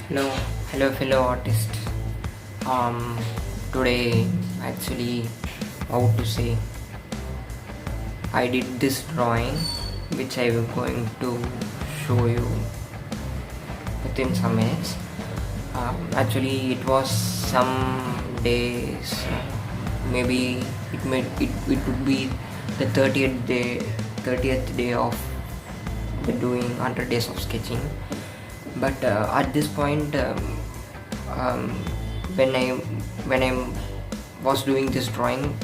Hello, hello, fellow artist. Um, Today, actually, how to say, I did this drawing, which I will going to show you within some minutes. Actually, it was some days, maybe it would be the 30th day of the doing 100 days of sketching. But at this point, um, when I was doing this drawing,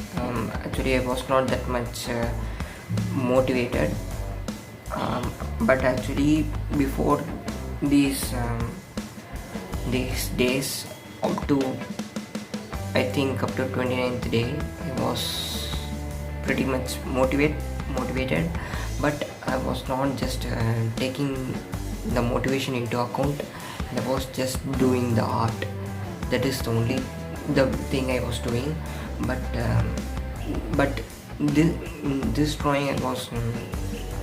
actually I was not that much motivated. But actually, before these these days, up to I think up to 29th day, I was pretty much motivated, but I was not just taking the motivation into account. I was just doing the art. That is the only the thing I was doing. But this drawing, I was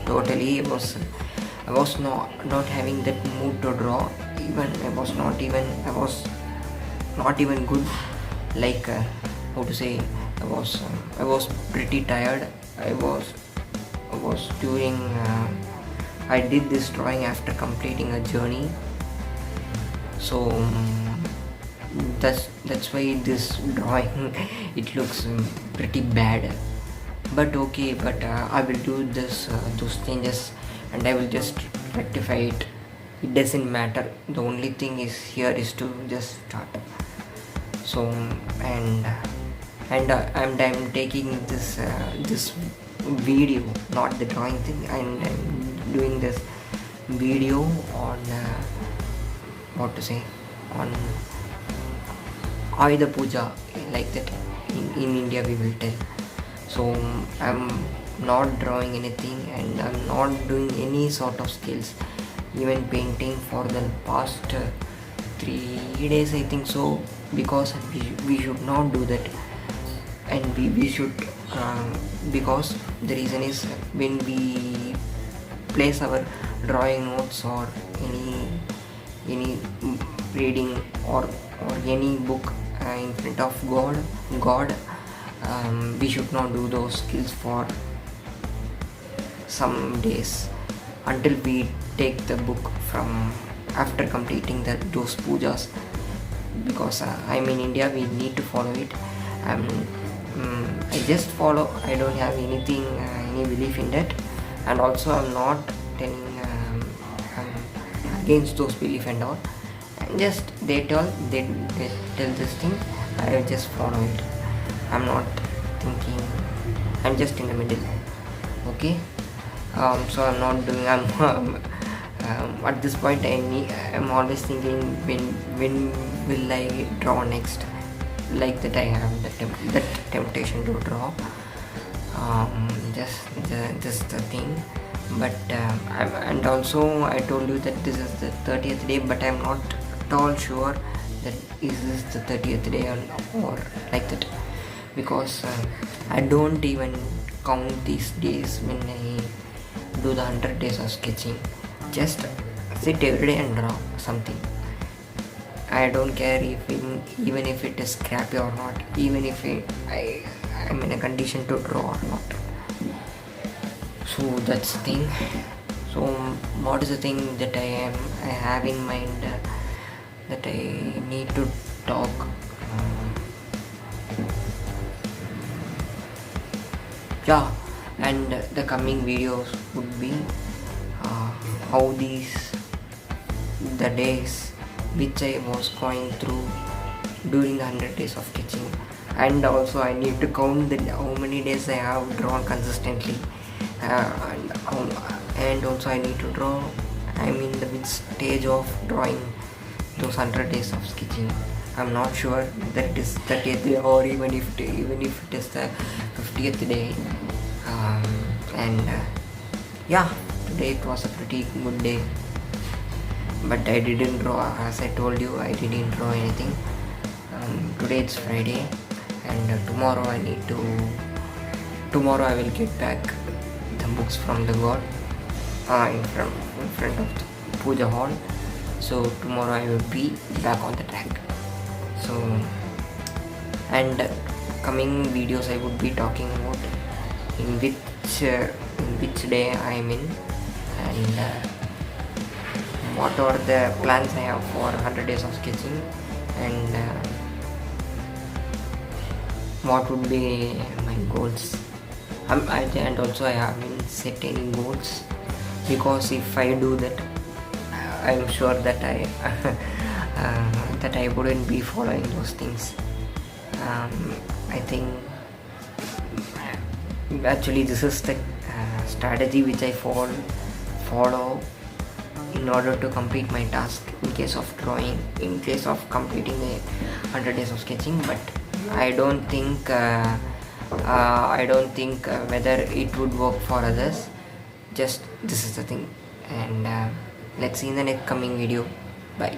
totally I was not having that mood to draw. Even I was not even good, like how to say, I was pretty tired. I was during I did this drawing after completing a journey. So that's why this drawing it looks pretty bad. But okay, but I will do those changes, and I will just rectify it. It doesn't matter. The only thing is here is to just start. So I'm taking this video, not the drawing thing, and I'm doing this video on what to say, on Ayudha Puja, like that. In India we will tell. So I'm not drawing anything, and I'm not doing any sort of skills, even painting for the past 3 days, I think so, because we should not do that. And we should because the reason is, when we place our drawing notes or any reading or any book in front of God, we should not do those skills for some days, until we take the book from after completing those pujas. Because I'm in India, we need to follow it. I just follow. I don't have any belief in that, and also I'm not telling I'm against those belief and all. Just they tell this thing, I just follow it. I'm not thinking. I'm just in the middle. Okay. So I'm not doing. At this point, I'm always thinking, when will I draw next? Like that, I have that temptation to draw. Just the thing. But and also I told you that this is the 30th day, but I'm not at all sure that is this the 30th day or like that, because I don't even count these days when I do the 100 days of sketching. Just sit every day and draw something. I don't care even if it is crappy or not, even if I'm in a condition to draw or not. So that's the thing. So what is the thing that I have in mind that I need to talk? Yeah, and the coming videos would be how the days which I was going through during the 100 days of sketching. And also I need to count how many days I have drawn consistently, and also I need to draw, I'm in the mid stage of drawing those 100 days of sketching. I'm not sure that it is 30th day, or even if it is the 50th day. And yeah, today it was a pretty good day, but I didn't draw. As I told you, I didn't draw anything. Today it's Friday, and tomorrow I will get back the books from the god in front of the puja hall. So tomorrow I will be back on the track. So, and coming videos I would be talking about in which day I am in, and what are the plans I have for 100 days of sketching, and what would be my goals. And also I haven't set any goals, because if I do that, I'm sure that I wouldn't be following those things. I think actually this is the strategy which I follow in order to complete my task in case of completing the 100 days of sketching. But I don't think whether it would work for others. Just this is the thing, and let's see in the next coming video. Bye.